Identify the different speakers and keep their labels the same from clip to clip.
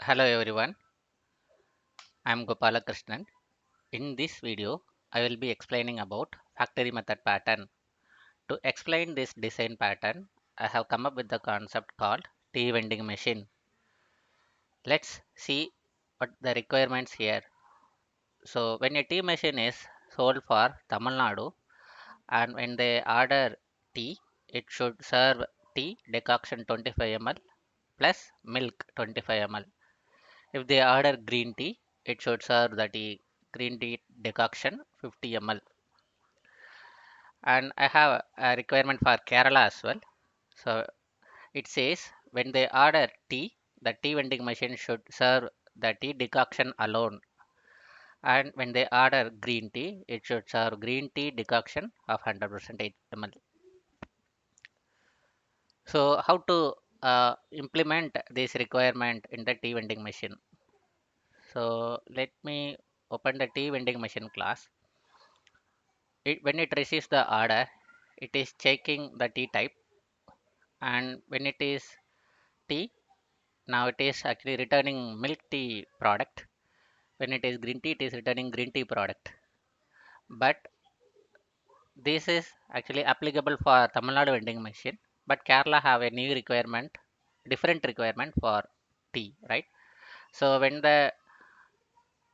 Speaker 1: Hello everyone, I am Gopalakrishnan. In this video, I will be explaining about factory method pattern. To explain this design pattern, I have come up with the concept called tea vending machine. Let's see what the requirements here. So when a tea machine is sold for Tamil Nadu and when they order tea, it should serve tea decoction 25 ml plus milk 25 ml. If they order green tea, it should serve the green tea decoction 50 ml. And I have a requirement for Kerala as well. So it says when they order tea, the tea vending machine should serve the tea decoction alone. And when they order green tea, it should serve green tea decoction of 100% ml. So how to implement this requirement in the tea vending machine? So let me open the tea vending machine class. When it receives the order, it is checking the tea type, and when it is tea, now it is actually returning milk tea product. When it is green tea, it is returning green tea product. But this is actually applicable for Tamil Nadu vending machine, but Kerala have a new requirement, different requirement for tea, right? So when the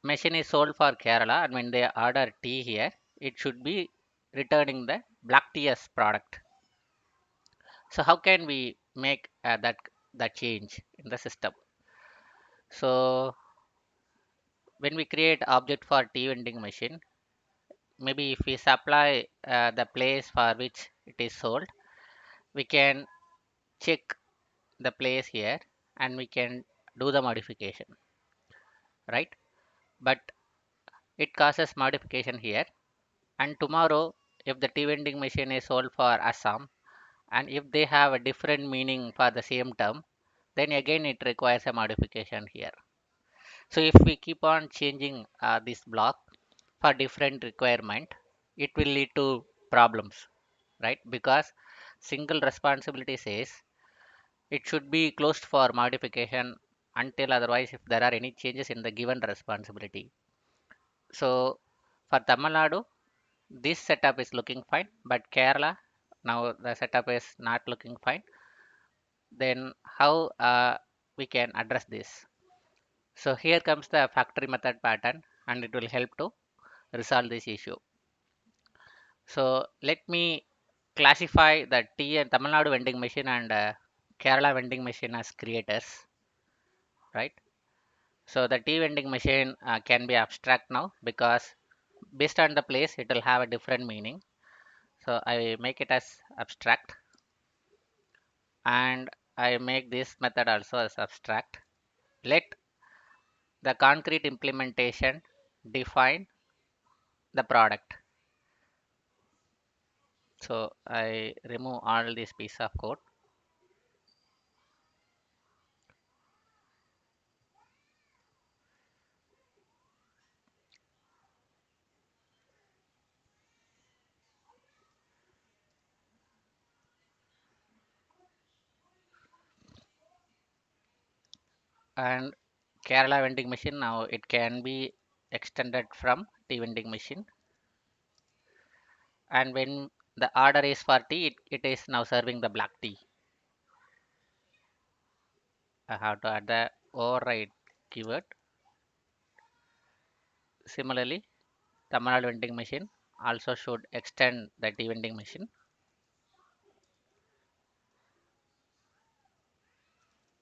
Speaker 1: machine is sold for Kerala and when they order tea here, it should be returning the black tea as product. So how can we make that change in the system? So when we create object for tea vending machine, maybe if we supply the place for which it is sold, we can check the place here and we can do the modification, right? But it causes modification here. And tomorrow, if the tea vending machine is sold for Assam and if they have a different meaning for the same term, then again it requires a modification here. So if we keep on changing this block for different requirement, it will lead to problems, right? Because single responsibility says it should be closed for modification until otherwise if there are any changes in the given responsibility. So for Tamil Nadu, this setup is looking fine, but Kerala, now the setup is not looking fine. Then how we can address this? So here comes the factory method pattern and it will help to resolve this issue. So let me classify the tea and Tamil Nadu vending machine and Kerala vending machine as creators, right? So the tea vending machine can be abstract now because based on the place it will have a different meaning. So I make it as abstract and I make this method also as abstract. Let the concrete implementation define the product. So I remove all this piece of code and Kerala vending machine now it can be extended from tea vending machine, and when the order is for tea it is now serving the black tea. I have to add the override keyword. Similarly, Tamil Nadu vending machine also should extend the tea vending machine.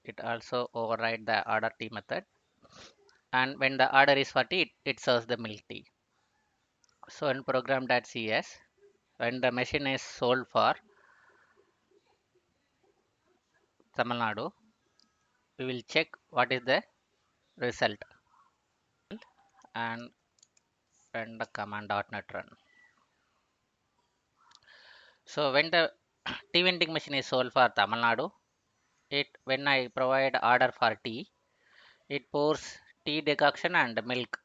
Speaker 1: It also override the order tea method, and when the order is for tea it serves the milk tea. So in program.cs, when the machine is sold for Tamil Nadu, we will check what is the result and run the command.net run. So when the tea vending machine is sold for Tamil Nadu, it when I provide order for tea, it pours tea decoction and milk.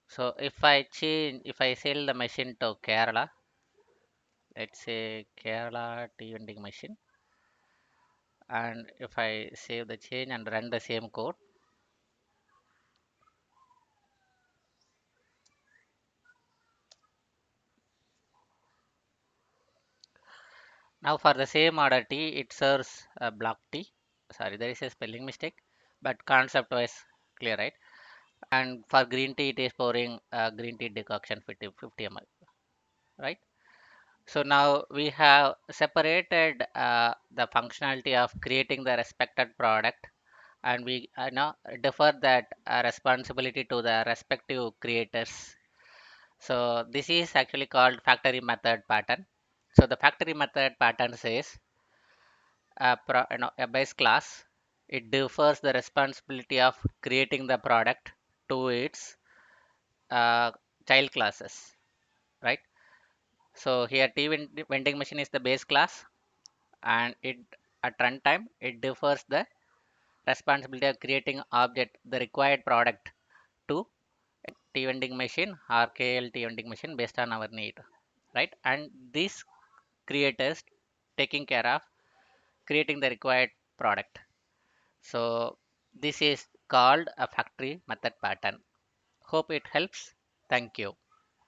Speaker 1: So if I sell the machine to Kerala, let's say Kerala tea vending machine, And if I save the change and run the same code, now for the same order T, it serves block T. Sorry, there is a spelling mistake, but concept wise clear, right? And for green tea, it is pouring green tea decoction 50 ml, right? So now we have separated the functionality of creating the respected product, and we now defer that responsibility to the respective creators. So this is actually called factory method pattern. So the factory method pattern says a base class. It defers the responsibility of creating the product to its uh, child classes, right? So here vending machine is the base class, and it at runtime it defers the responsibility of creating object the required product to T vending machine or KLT vending machine based on our need, right? And this creators taking care of creating the required product. So this is called a factory method pattern. Hope it helps. Thank you.